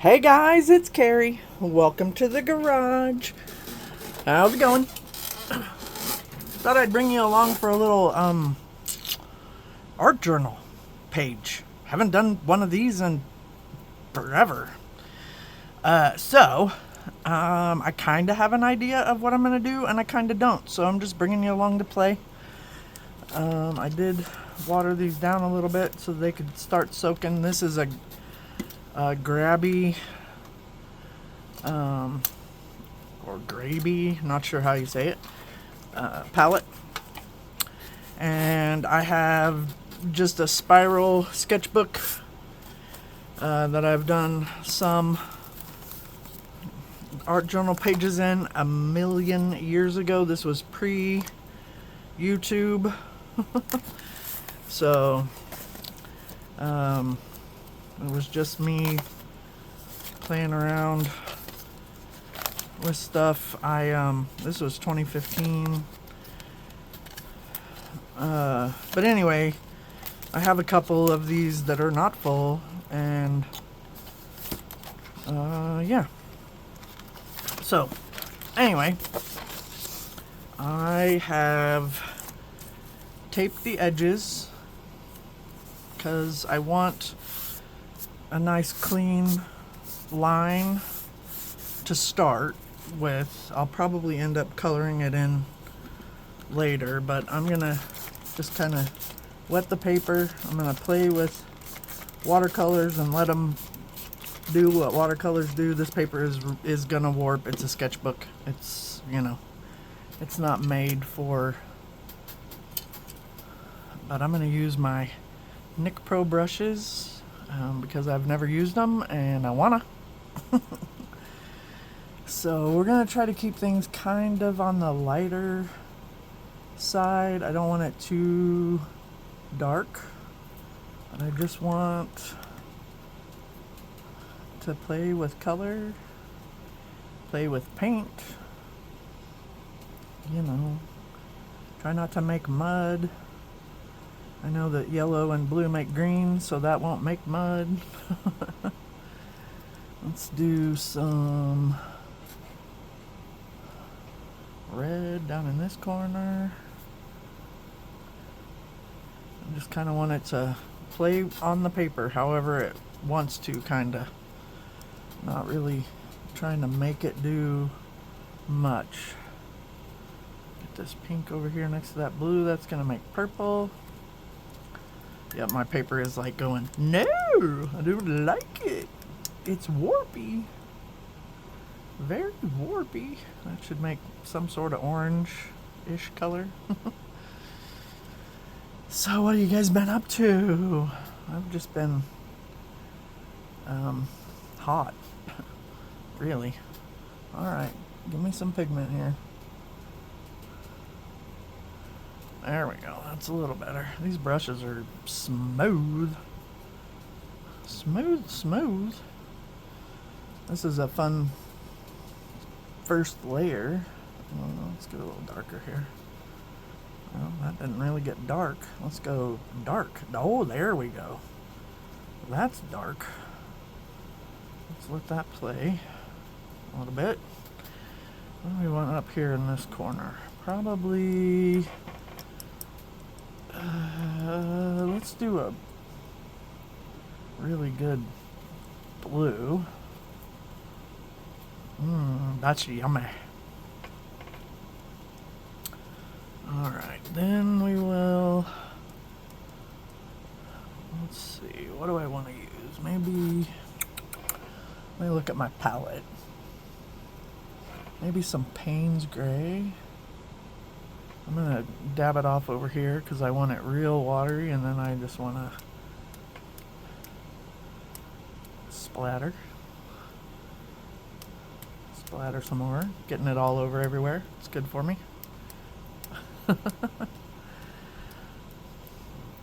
Hey guys, it's Carrie. Welcome to the garage. How's it going? Thought I'd bring you along for a little art journal page. Haven't done one of these in forever. I kind of have an idea of what I'm going to do, and I kind of don't. So I'm just bringing you along to play. I did water these down a little bit so they could start soaking. This is a grabby or gravy, not sure how you say it, palette. And I have just a spiral sketchbook that I've done some art journal pages in a million years ago. This was pre-YouTube. So it was just me playing around with stuff. This was 2015. But anyway, I have a couple of these that are not full, and yeah. So anyway, I have taped the edges because I want a nice clean line to start with. I'll probably end up coloring it in later, but I'm gonna just kind of wet the paper. I'm gonna play with watercolors and let them do what watercolors do. This paper is gonna warp. It's a sketchbook. It's, it's not made for, but I'm gonna use my Nick Pro brushes because I've never used them and I wanna. So we're gonna try to keep things kind of on the lighter side. I don't want it too dark, but I just want to play with color, play with paint, try not to make mud. I know that yellow and blue make green, so that won't make mud. Let's do some red down in this corner. I just kind of want it to play on the paper however it wants to, kind of. Not really trying to make it do much. Get this pink over here next to that blue. That's going to make purple. Yep, my paper is like going, no, I don't like it. It's warpy. Very warpy. That should make some sort of orange-ish color. So what have you guys been up to? I've just been hot. Really. Alright, give me some pigment here. There we go, that's a little better. These brushes are smooth. Smooth. This is a fun first layer. Let's get a little darker here. Well, that didn't really get dark. Let's go dark. Oh, there we go. That's dark. Let's let that play a little bit. What do we want up here in this corner? Probably, let's do a really good blue. That's yummy. Alright, then we will, let's see, what do I want to use? Maybe, let me look at my palette. Maybe some Payne's Gray. I'm going to dab it off over here because I want it real watery, and then I just want to splatter some more. Getting it all over everywhere. It's good for me.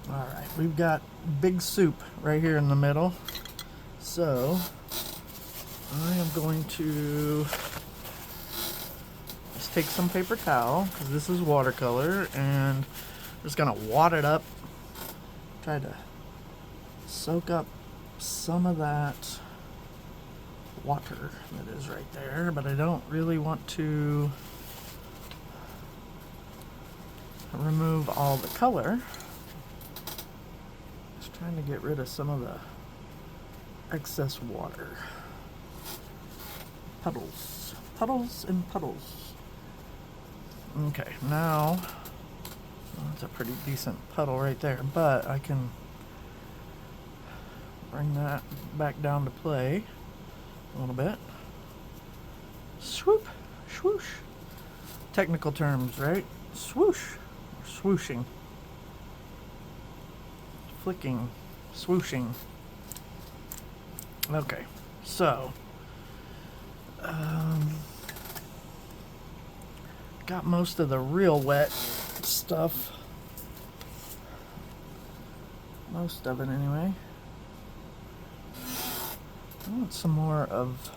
Alright, we've got big soup right here in the middle. So, I am going to just take some paper towel, because this is watercolor, and I'm just going to wad it up. Try to soak up some of that water that is right there, but I don't really want to remove all the color. Just trying to get rid of some of the excess water. Puddles. Puddles and puddles. Okay, now that's a pretty decent puddle right there, but I can bring that back down to play a little bit. Swoop, swoosh. Technical terms, right? Swoosh, or swooshing. Flicking, swooshing. Okay, so got most of the real wet stuff. Most of it anyway. I want some more of,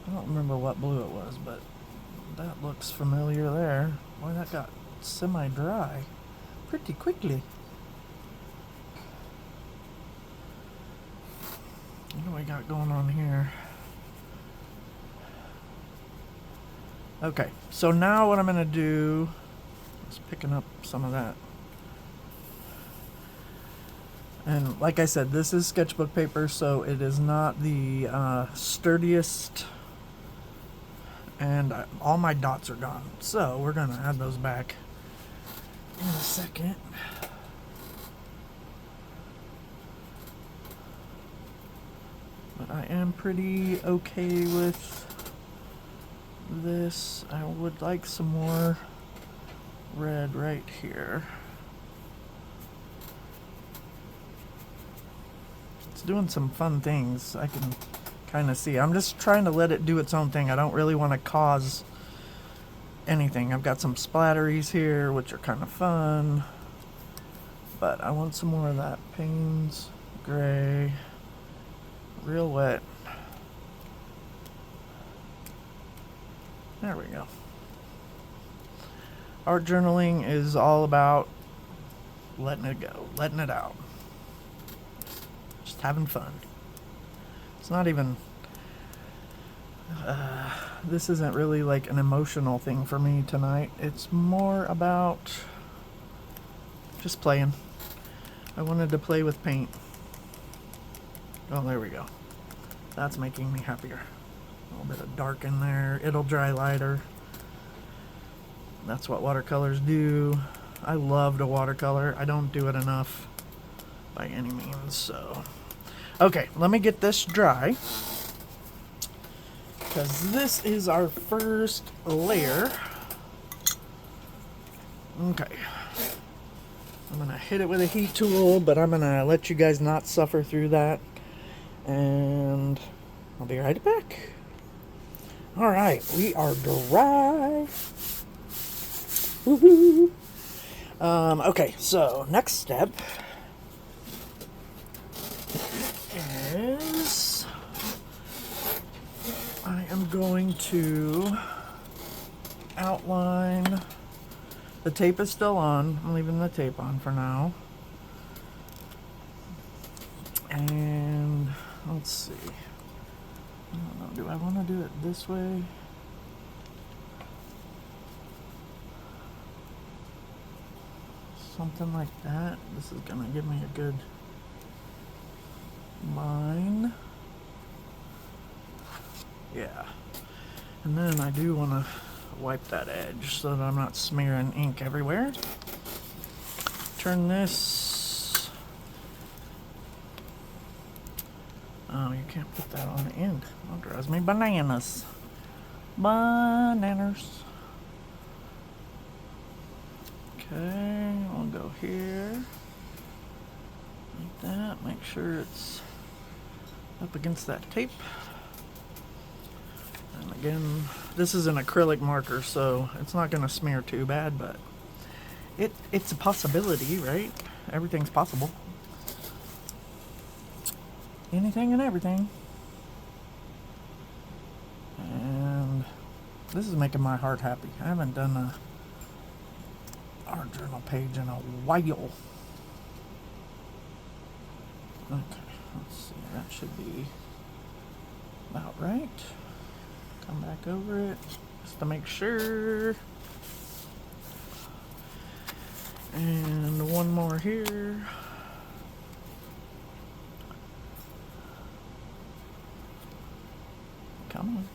I don't remember what blue it was, but that looks familiar there. Boy, that got semi-dry pretty quickly. What do we got going on here? Okay, so now what I'm going to do is picking up some of that. And like I said, this is sketchbook paper, so it is not the sturdiest. And all my dots are gone. So we're going to add those back in a second. But I am pretty okay with this. I would like some more red right here. It's doing some fun things. I can kind of see. I'm just trying to let it do its own thing. I don't really want to cause anything. I've got some splatteries here, which are kind of fun. But I want some more of that Payne's gray. Real wet. There we go. Art journaling is all about letting it go, letting it out. Just having fun. It's not even, this isn't really like an emotional thing for me tonight. It's more about just playing. I wanted to play with paint. Oh, there we go. That's making me happier. A little bit of dark in there. It'll dry lighter. That's what watercolors do. I love to watercolor. I don't do it enough by any means, so. Okay, let me get this dry, because this is our first layer. Okay. I'm going to hit it with a heat tool, but I'm going to let you guys not suffer through that. And I'll be right back. All right, we are dry. Woohoo! Okay, so next step is I am going to outline. The tape is still on. I'm leaving the tape on for now. And let's see. I don't know. Do I want to do it this way? Something like that. This is going to give me a good line. Yeah. And then I do want to wipe that edge so that I'm not smearing ink everywhere. Turn this. Oh, you can't put that on the end. That drives me bananas. Bananas. Okay, we'll go here. Like that. Make sure it's up against that tape. And again, this is an acrylic marker, so it's not going to smear too bad, but it's a possibility, right? Everything's possible. Anything and everything. And this is making my heart happy. I haven't done a art journal page in a while. Okay, let's see. That should be about right. Come back over it just to make sure. And one more here. Come on.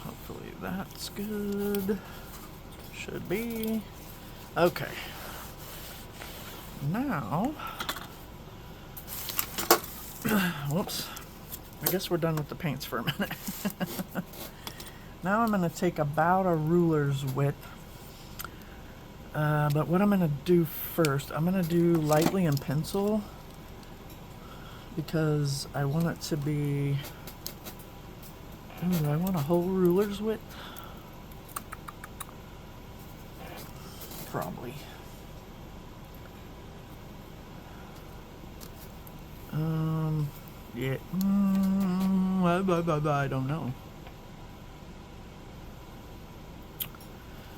Hopefully that's good. Should be. Okay. Now, whoops. I guess we're done with the paints for a minute. Now I'm going to take about a ruler's width. But what I'm going to do first, I'm going to do lightly in pencil because I want it to be... do I want a whole ruler's width? Probably. Yeah. I don't know.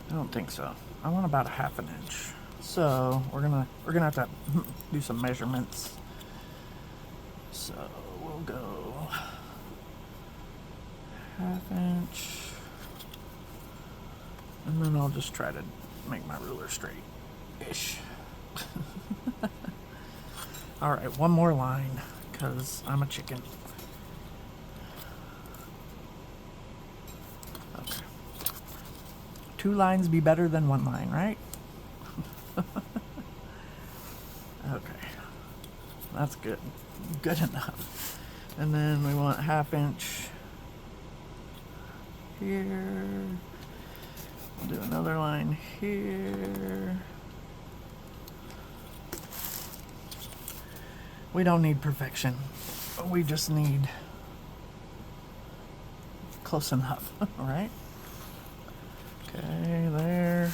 I don't think so. I want about a ½ inch. So we're gonna have to do some measurements. So we'll go ½ inch, and then I'll just try to make my ruler straight-ish. All right, one more line, because I'm a chicken. Okay. 2 lines be better than 1 line, right? Okay. That's good. Good enough. And then we want ½ inch here. We'll do another line here. We don't need perfection. We just need close enough, right? Okay, there.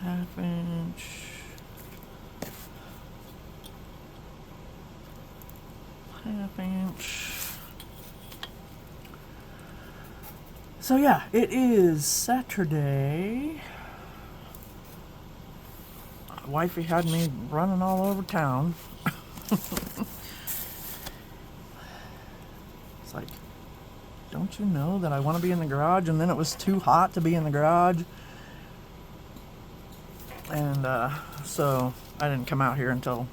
½ inch. ½ inch. So yeah, it is Saturday. Wifey had me running all over town. It's like, don't you know that I want to be in the garage? And then it was too hot to be in the garage. And so I didn't come out here until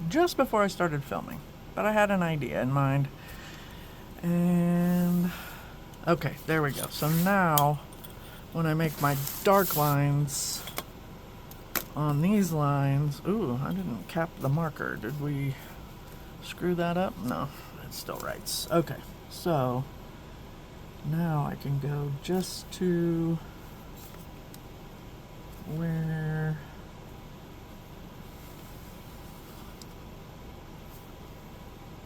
just before I started filming. But I had an idea in mind. And okay, there we go. So now when I make my dark lines on these lines, ooh, I didn't cap the marker. Did we screw that up? No, it still writes. Okay, so now I can go just to where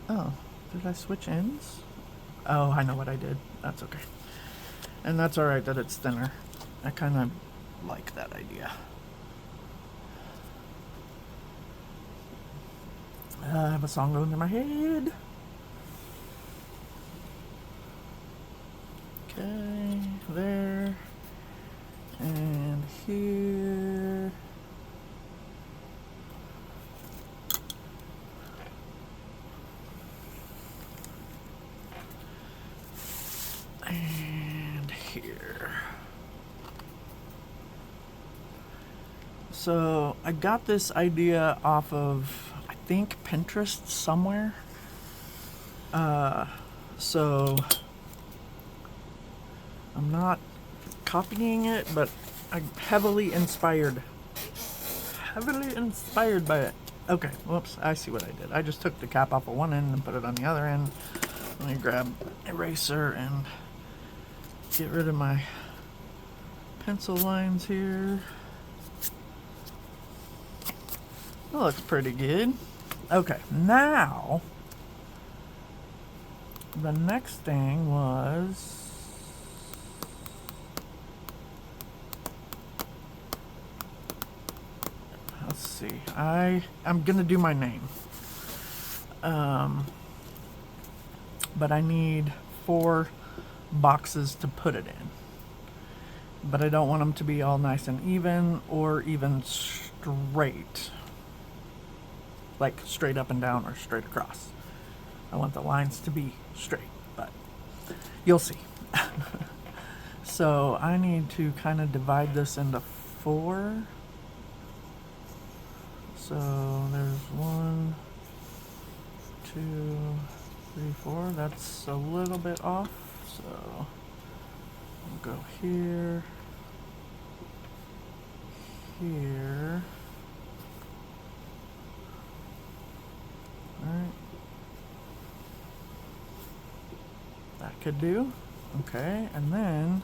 oh, did I switch ends? Oh, I know what I did. That's okay. And that's alright that it's thinner. I kind of like that idea. I have a song going through my head. Okay, there. And here. And here. So I got this idea off of, I think, Pinterest somewhere. So I'm not copying it, but I'm heavily inspired by it. Okay, whoops, I see what I did. I just took the cap off of one end and put it on the other end. Let me grab eraser and get rid of my pencil lines here. That looks pretty good. Okay, now the next thing was, let's see, I'm gonna do my name, but I need 4 boxes to put it in, but I don't want them to be all nice and even or even straight. like straight up and down or straight across. I want the lines to be straight, but you'll see. So I need to kind of divide this into 4. So there's 1, 2, 3, 4. That's a little bit off. So we'll go here, here. All right. That could do. Okay, and then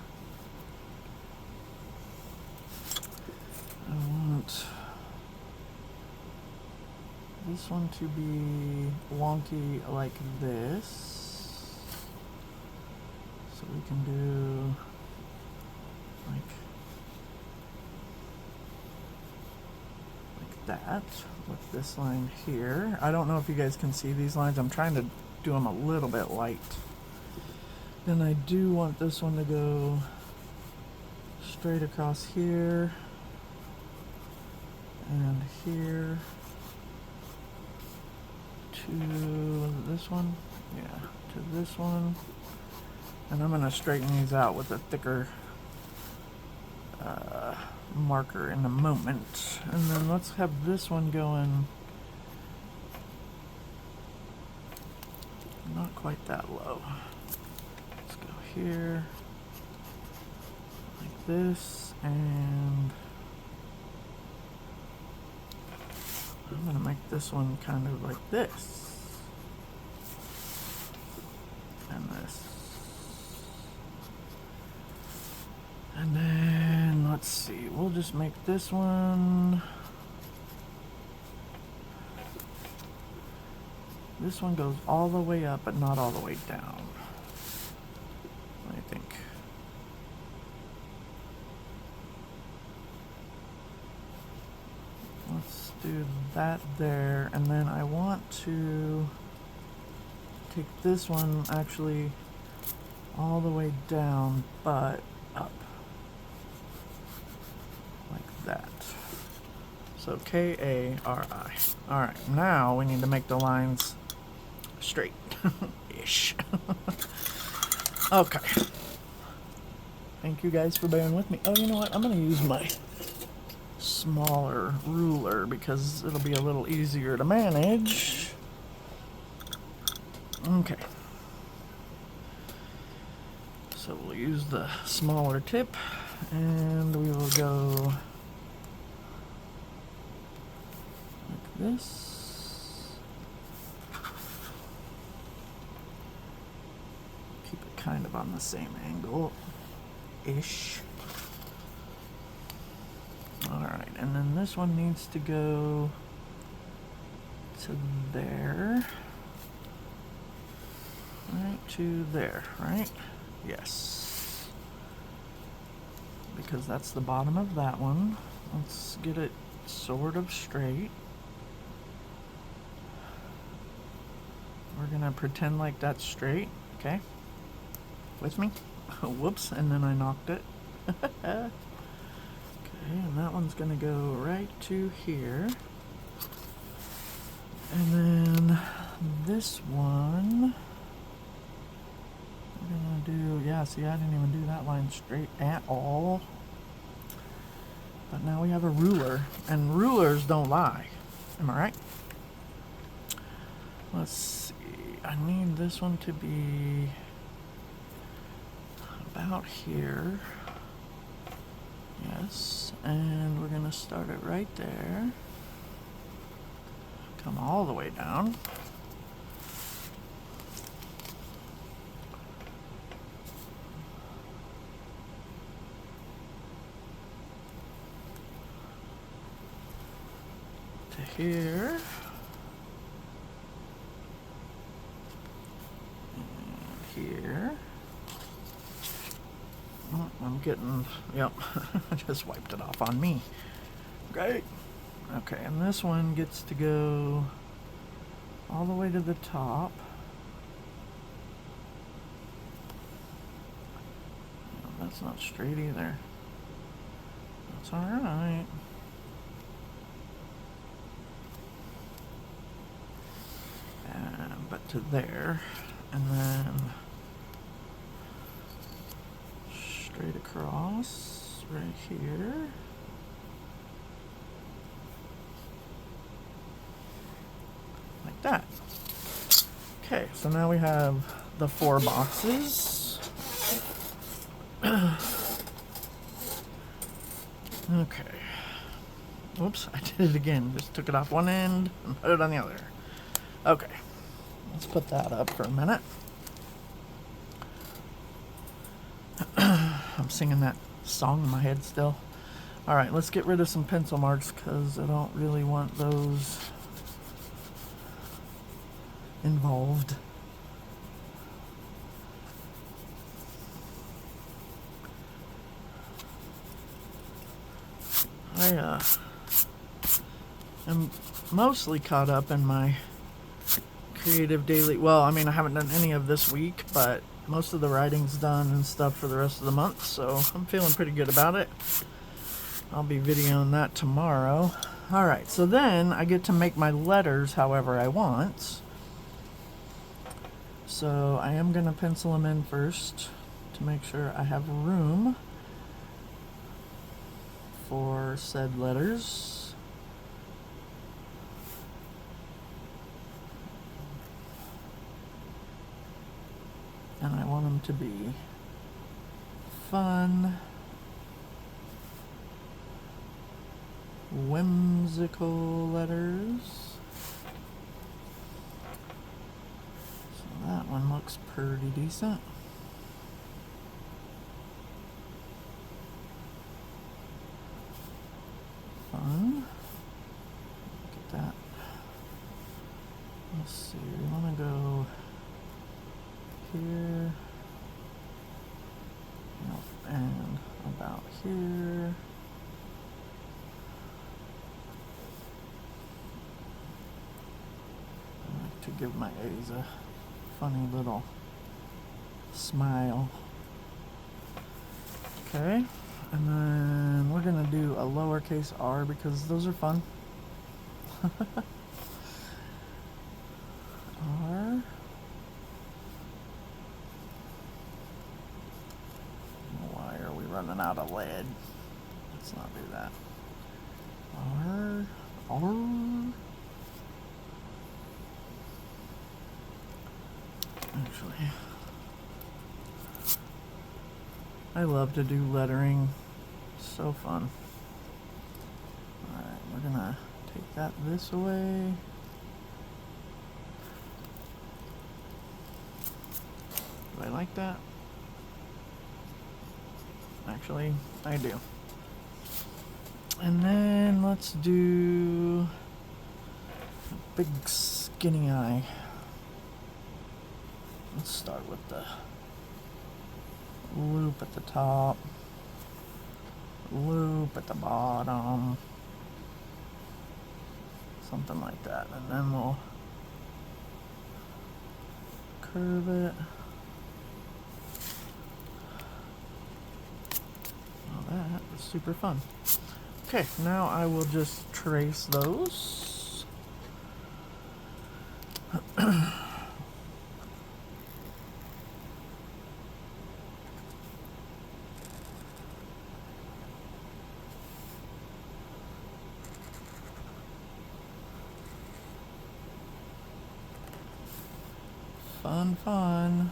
I want this one to be wonky like this. So we can do like that with this line here. I don't know if you guys can see these lines. I'm trying to do them a little bit light. Then I do want this one to go straight across here and here to this one, yeah, to this one. And I'm going to straighten these out with a thicker marker in a moment. And then let's have this one going not quite that low. Let's go here like this, and I'm going to make this one kind of like this and this. And then let's see, we'll just make this one. This one goes all the way up, but not all the way down, I think. Let's do that there, and then I want to take this one actually all the way down, but up. Like that. So K-A-R-I. Alright, now we need to make the lines straight. Ish. Okay. Thank you guys for bearing with me. Oh, you know what? I'm going to use my smaller ruler because it'll be a little easier to manage. Okay. So we'll use the smaller tip and we will go like this. Keep it kind of on the same angle-ish. Alright, and then this one needs to go to there. Right to there, right? Yes. Because that's the bottom of that one. Let's get it sort of straight. We're gonna pretend like that's straight, okay? With me? Whoops, and then I knocked it. Okay, and that one's gonna go right to here. And then this one, we're gonna do, yeah, see, I didn't even do that line straight at all. But now we have a ruler, and rulers don't lie. Am I right? Let's see, I need this one to be about here. Yes, and we're gonna start it right there. Come all the way down. To here. And here. Oh, I'm getting, yep, I just wiped it off on me. Great. Okay, and this one gets to go all the way to the top. No, that's not straight either. That's alright. to there, and then straight across right here. Like that. Okay, so now we have the 4 boxes. Okay. Oops, I did it again. Just took it off one end and put it on the other. Okay. Let's put that up for a minute. I'm singing that song in my head still. Alright, let's get rid of some pencil marks because I don't really want those involved. I'm mostly caught up in my creative daily. Well, I mean, I haven't done any of this week, but most of the writing's done and stuff for the rest of the month, so I'm feeling pretty good about it. I'll be videoing that tomorrow. Alright, so then I get to make my letters however I want. So I am going to pencil them in first to make sure I have room for said letters. And I want them to be fun, whimsical letters. So that one looks pretty decent. Fun. Look at that. Let's see, we want to go here. Nope, and about here. I like to give my A's a funny little smile. Okay, and then we're gonna do a lowercase r because those are fun. R. Why are we running out of lead? Let's not do that. R. Actually, I love to do lettering. So fun. Alright, we're gonna take that this way. Do I like that? Actually, I do. And then let's do a big skinny eye. Let's start with the loop at the top, loop at the bottom, something like that, and then we'll curve it. Oh, that was super fun. Okay, now I will just trace those. Fun, fun.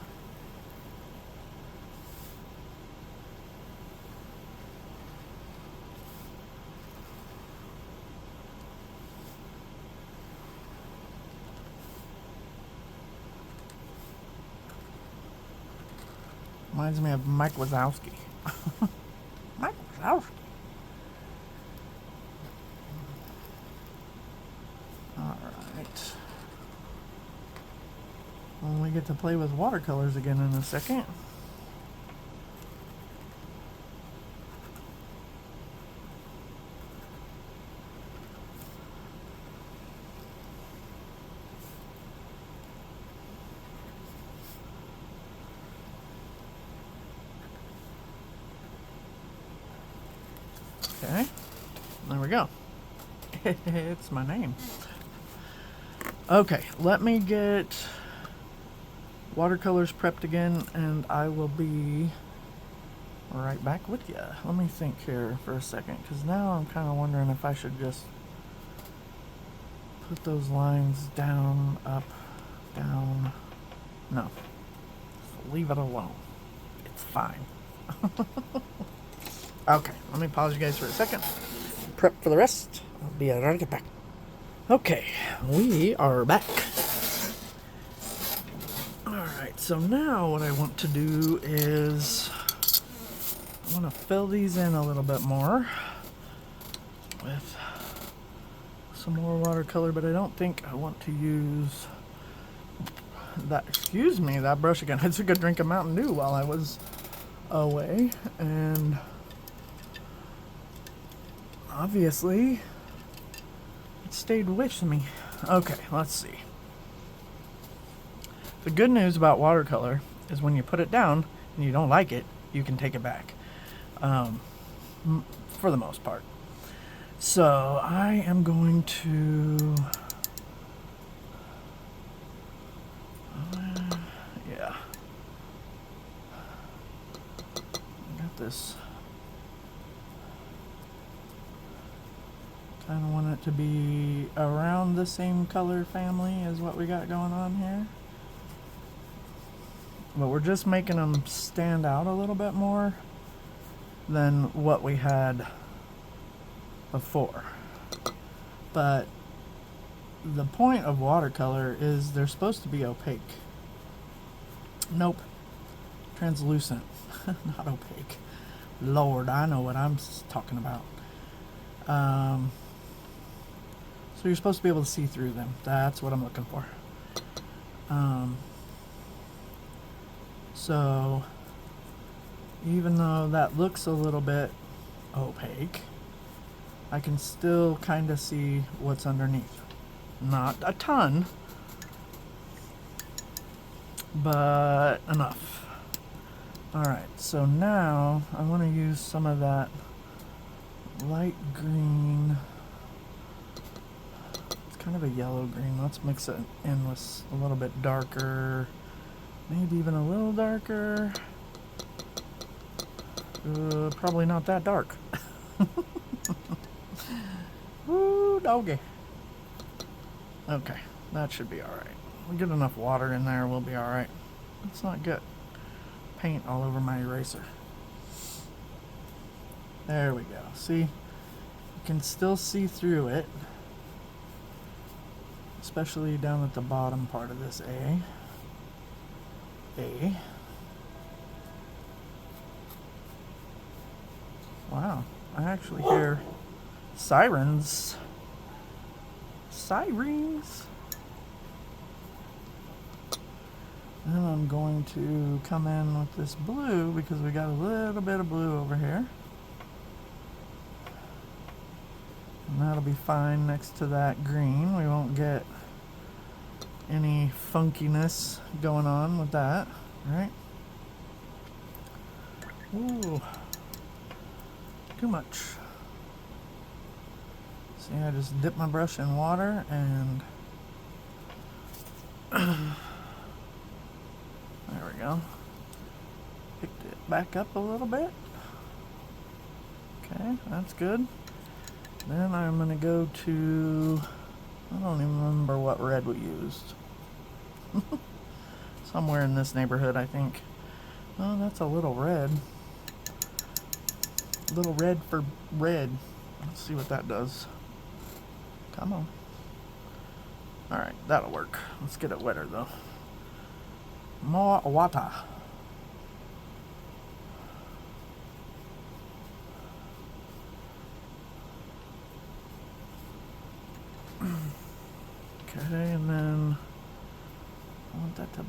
Reminds me of Mike Wazowski. Mike Wazowski. Alright. Well, we get to play with watercolors again in a second. Okay, there we go. It's my name. Okay, let me get watercolors prepped again, and I will be right back with you. Let me think here for a second, because now I'm kind of wondering if I should just put those lines down, up, down. No, just leave it alone. It's fine. Okay, let me pause you guys for a second. Prep for the rest. I'll be right back. Okay, we are back. Alright, so now what I want to do is I want to fill these in a little bit more with some more watercolor, but I don't think I want to use that, excuse me, that brush again. I took a drink of Mountain Dew while I was away, and obviously it stayed with me. Okay, let's see. The good news about watercolor is when you put it down and you don't like it, you can take it back, for the most part. So I am going to, yeah, I got this. Kind of want it to be around the same color family as what we got going on here. But we're just making them stand out a little bit more than what we had before. But the point of watercolor is they're supposed to be opaque. Nope. Translucent. Not opaque. Lord, I know what I'm talking about. So you're supposed to be able to see through them. That's what I'm looking for. So even though that looks a little bit opaque, I can still kind of see what's underneath. Not a ton, but enough. Alright, so now I want to use some of that light green. It's kind of a yellow green. Let's mix it in with a little bit darker, maybe even a little darker. Probably not that dark. Woo, doggy. Okay, that should be alright. We get enough water in there, we'll be alright. Let's not get paint all over my eraser. There we go. See? You can still see through it. Especially down at the bottom part of this A. Wow, I actually hear sirens. Sirens. Then I'm going to come in with this blue because we got a little bit of blue over here. And that'll be fine next to that green. We won't get any funkiness going on with that, right? Ooh, too much. See, I just dip my brush in water and there we go. Picked it back up a little bit. Okay, that's good. Then I'm going to go to, I don't even remember what red we used. Somewhere in this neighborhood, I think. Oh, that's a little red. Little red for red. Let's see what that does. Come on. Alright, that'll work. Let's get it wetter though. More water. Okay, and then I want that to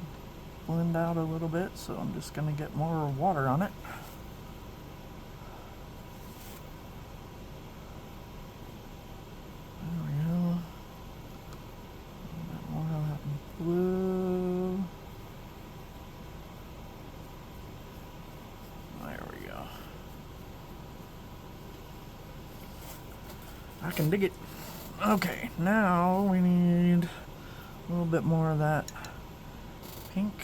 blend out a little bit, so I'm just going to get more water on it. There we go. A little bit more of that blue. There we go. I can dig it. Okay, now we need a little bit more of that pink.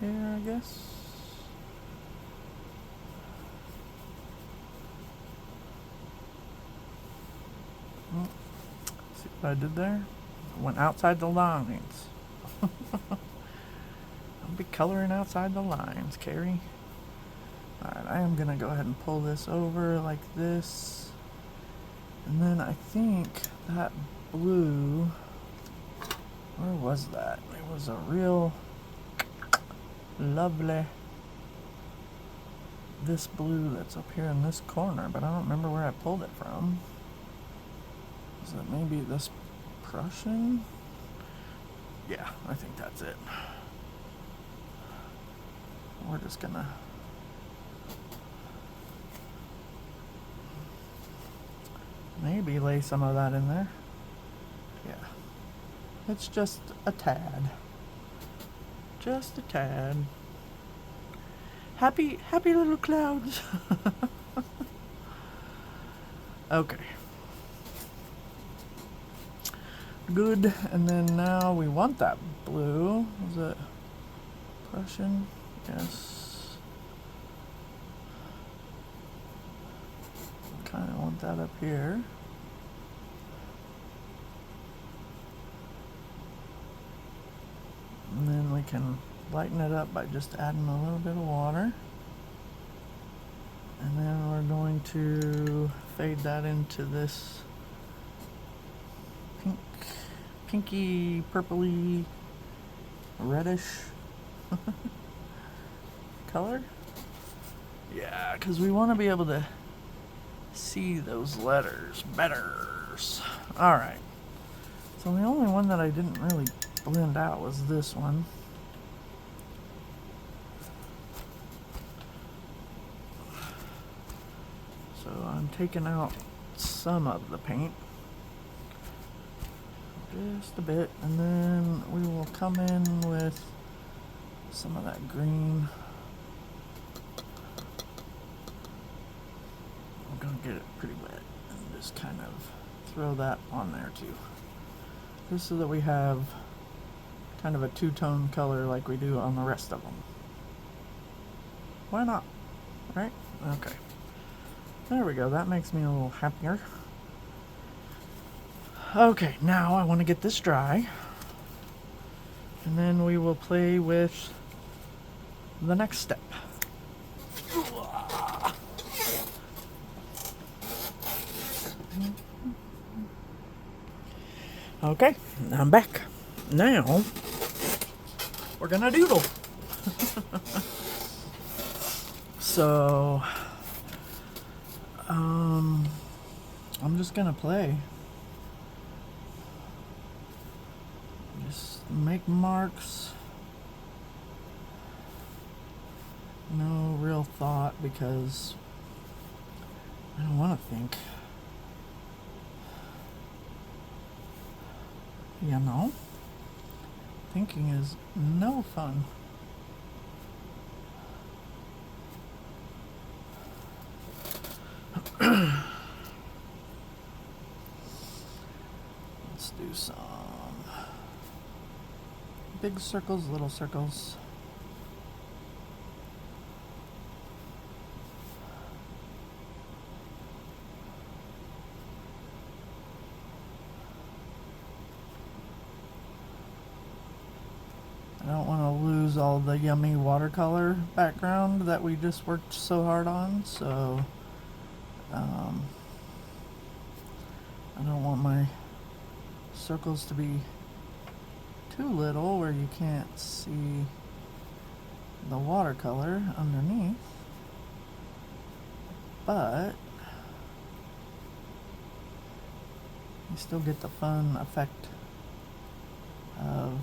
here, I guess. See what I did there? I went outside the lines. I'll be coloring outside the lines, Carrie. Alright, I am going to go ahead and pull this over like this. And then I think that blue, where was that? It was a real lovely, this blue that's up here in this corner, but I don't remember where I pulled it from. Is it maybe this Prussian? Yeah, I think that's it. We're just gonna maybe lay some of that in there. Yeah. It's just a tad. Just a tad. Happy little clouds. Okay. Good, and then now we want that blue. Is it Prussian? Yes. Kind of want that up here. And then we can lighten it up by just adding a little bit of water. And then we're going to fade that into this pinky, purpley, reddish color. Yeah, because we want to be able to see those letters better. Alright. So the only one that I didn't really blend out was this one. So I'm taking out some of the paint. Just a bit, and then we will come in with some of that green. I'm gonna get it pretty wet and just kind of throw that on there too. Just so that we have kind of a two-tone color like we do on the rest of them. Why not? Right? Okay. There we go. That makes me a little happier. Okay, now I want to get this dry. And then we will play with the next step. Okay, I'm back. Now, we're gonna doodle. So, I'm just gonna play. Just make marks. No real thought because I don't want to think. You know? Thinking is no fun. Let's do some big circles, little circles. I don't want to lose all the yummy watercolor background that we just worked so hard on, so I don't want my circles to be too little where you can't see the watercolor underneath, but you still get the fun effect of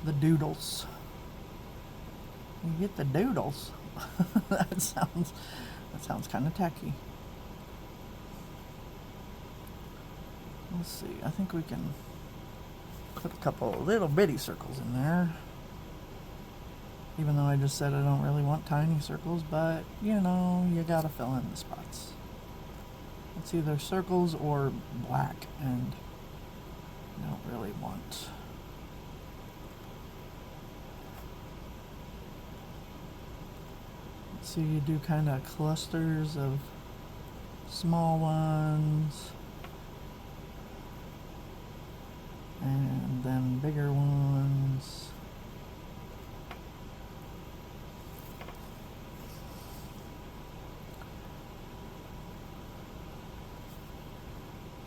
the doodles. You get the doodles. that sounds kind of tacky. Let's see. I think we can put a couple little bitty circles in there. Even though I just said I don't really want tiny circles, but you know, you gotta fill in the spots. It's either circles or black, and I don't really want So you do kind of clusters of small ones and then bigger ones.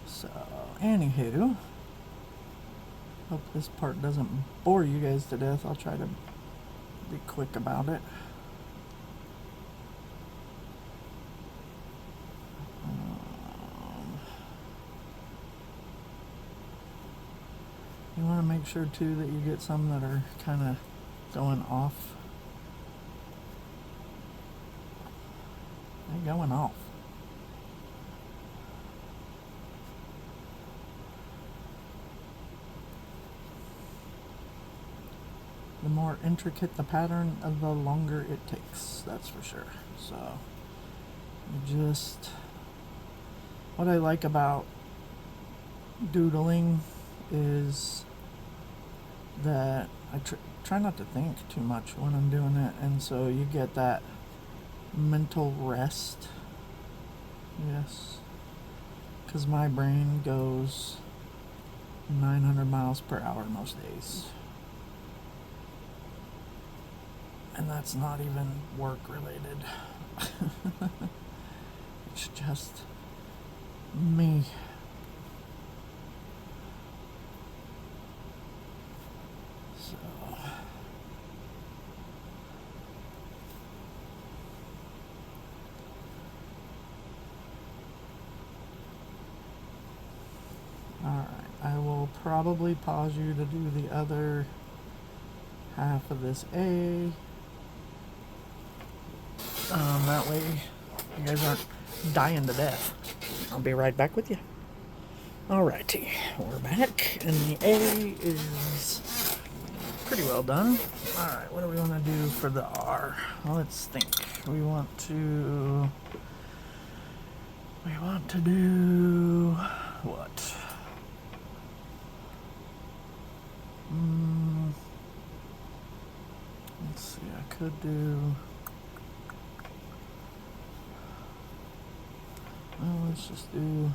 So, anywho, hope this part doesn't bore you guys to death. I'll try to be quick about it. You want to make sure too that you get some that are kind of going off. They're going off. The more intricate the pattern, the longer it takes, that's for sure. So, you just, what I like about doodling is that I try not to think too much when I'm doing it, and so you get that mental rest. Yes, because my brain goes 900 miles per hour most days. And that's not even work related. It's just me. So alright, I will probably pause you to do the other half of this A. That way you guys aren't dying to death. I'll be right back with you. Alrighty, we're back, and the A is pretty well done. Alright, what do we want to do for the R? Well, let's think. We want to do what? Let's see, I could do, well, let's just do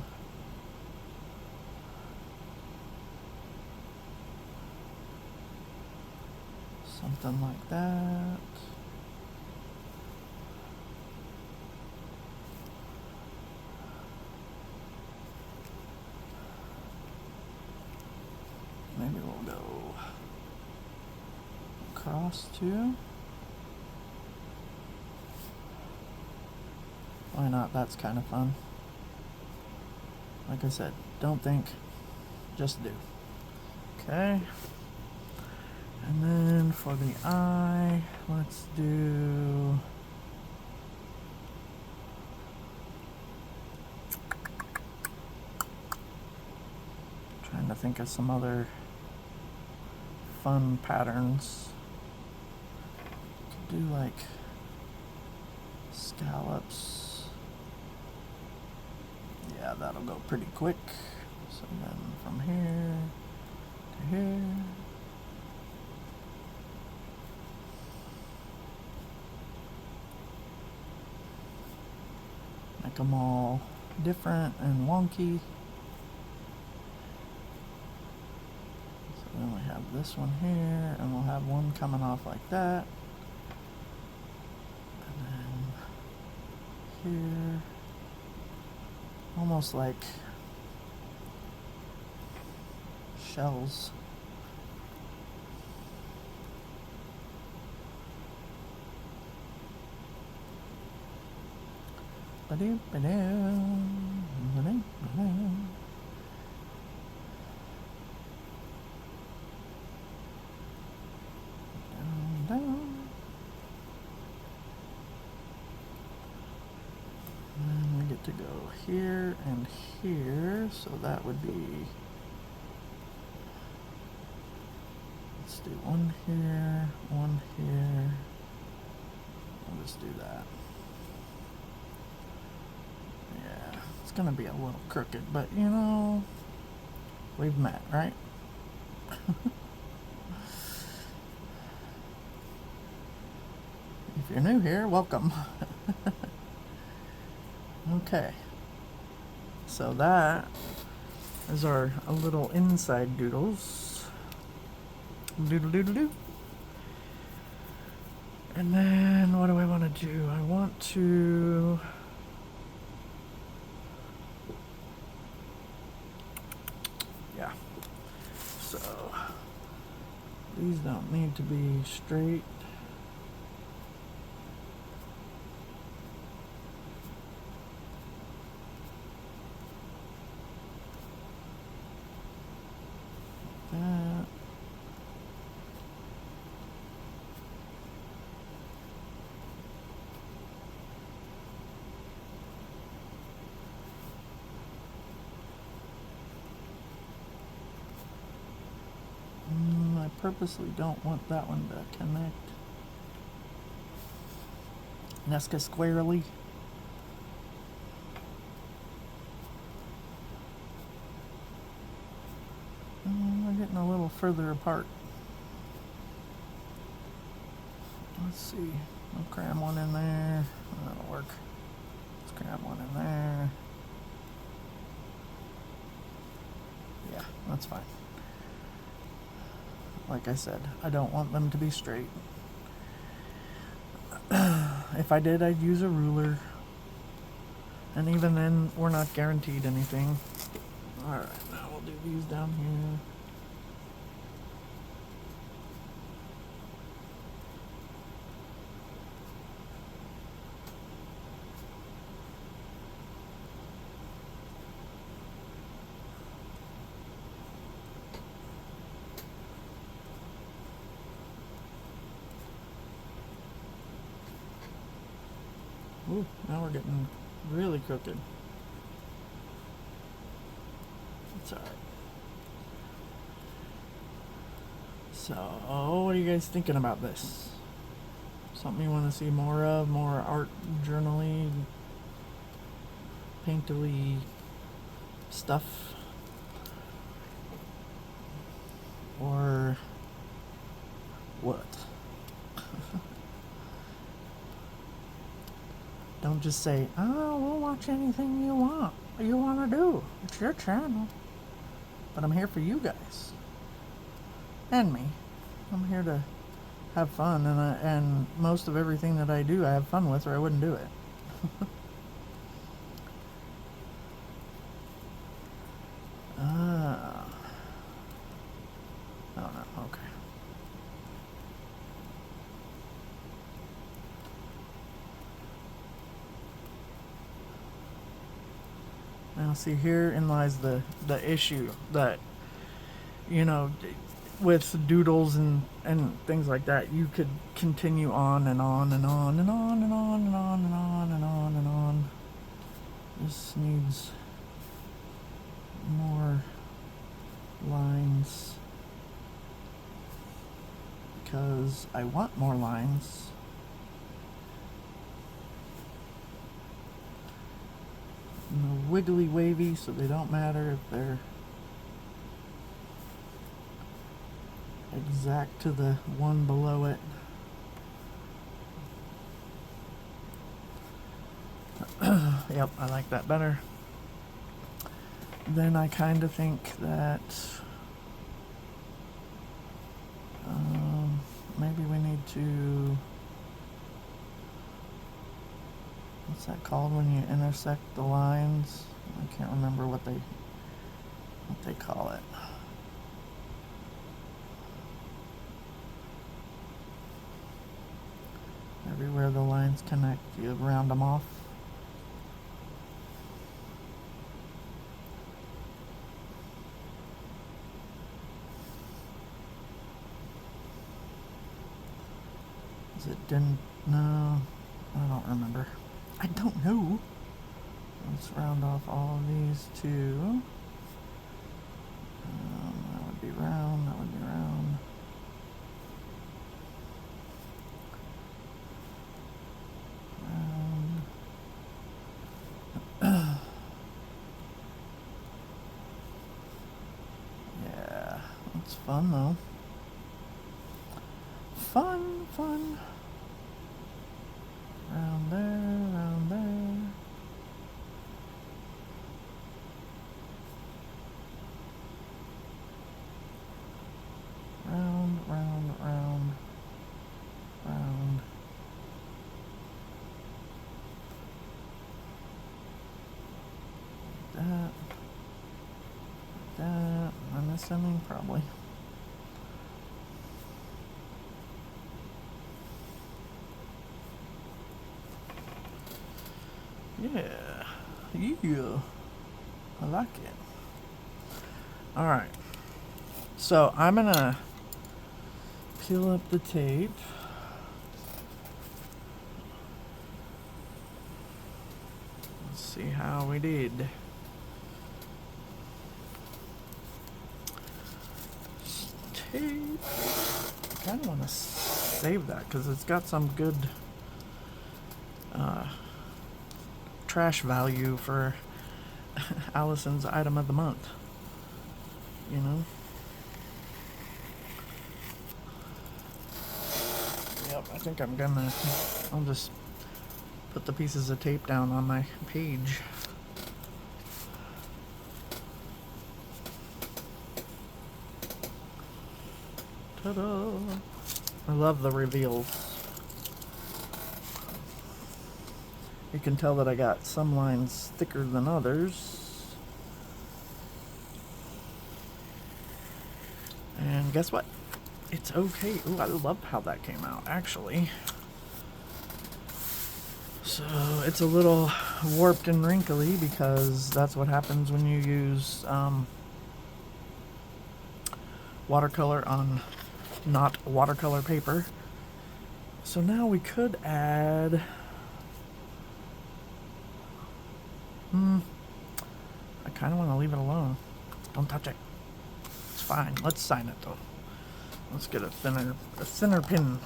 something like that. Maybe we'll go across too. Why not? That's kind of fun. Like I said, don't think, just do. Okay. And then for the I, let's do, trying to think of some other fun patterns. Could do like scallops. Yeah, that'll go pretty quick. So then from here to here. Make them all different and wonky. So then we have this one here, and we'll have one coming off like that. And then here, almost like shells. And we get to go here and here, so that would be, let's do one here, one here. I'll just do that. Yeah, it's gonna be a little crooked, but you know, we've met, right? If you're new here, welcome. Okay. So that is our little inside doodles. Doodle doodle doo. And then what do I want to do? I want to so these don't need to be straight. That. I purposely don't want that one to connect. Nesca squarely. We're getting a little further apart. Let's see. I'll cram one in there. That'll work. Let's cram one in there. Yeah, that's fine. Like I said, I don't want them to be straight. If I did, I'd use a ruler. And even then, we're not guaranteed anything. Alright, now we'll do these down here. Ooh, now we're getting really crooked. It's alright. So, what are you guys thinking about this? Something you want to see more of? More art journaling, painterly stuff? Or what? Don't just say, oh, we'll watch anything you want to do. It's your channel. But I'm here for you guys. And me. I'm here to have fun, and most of everything that I do I have fun with, or I wouldn't do it. Oh no, okay. Now see, herein lies the issue that, you know, with doodles and things like that, you could continue on and on and on and on and on and on and on and on and on. This needs more lines because I want more lines. And they're wiggly wavy, so they don't matter if they're exact to the one below it. Yep, I like that better. Then I kind of think that maybe we need to, what's that called when you intersect the lines? I can't remember what they call it. Everywhere the lines connect, you round them off. Is it didn't? No, I don't remember. I don't know. Let's round off all of these too. That would be round, that would be round. Yeah, it's fun though. Fun. Around there, around there. Round, round, round, round. That. That. Am I missing? Probably. Yeah. Yeah. I like it. Alright. So I'm gonna peel up the tape. Let's see how we did. Tape. I kind of want to save that because it's got some good trash value for Allison's item of the month. You know? Yep, I think I'll just put the pieces of tape down on my page. Ta-da! I love the reveals. You can tell that I got some lines thicker than others. And guess what? It's okay. Ooh, I love how that came out, actually. So it's a little warped and wrinkly because that's what happens when you use watercolor on not watercolor paper. So now we could add I kind of want to leave it alone. Don't touch it. It's fine. Let's sign it though. Let's get a thinner pin.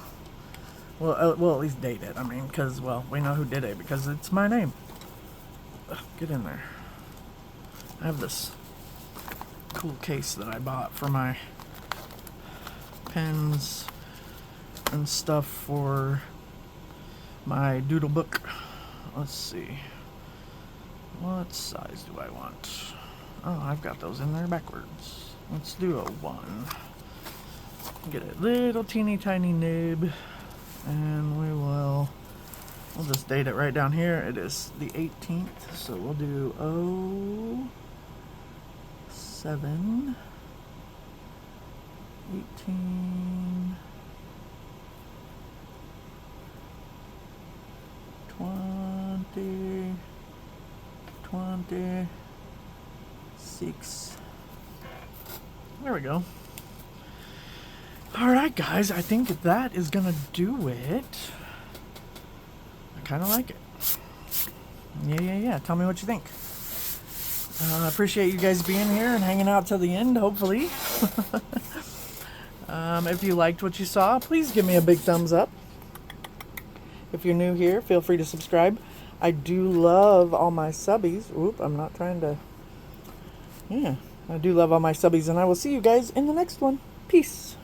Well, we'll at least date it. I mean, because, well, we know who did it because it's my name. Ugh, get in there. I have this cool case that I bought for my pens and stuff for my doodle book. Let's see. What size do I want? Oh, I've got those in there backwards. Let's do a 1. Get a little teeny tiny nib. And we'll just date it right down here. It is the 18th, so we'll do 07 18 20 26. There we go. Alright guys, I think that is gonna do it. I kinda like it. Yeah. Tell me what you think. I appreciate you guys being here and hanging out till the end, hopefully. If you liked what you saw, please give me a big thumbs up. If you're new here, feel free to subscribe. I do love all my subbies. Oop, I'm not trying to... Yeah, I do love all my subbies, and I will see you guys in the next one. Peace.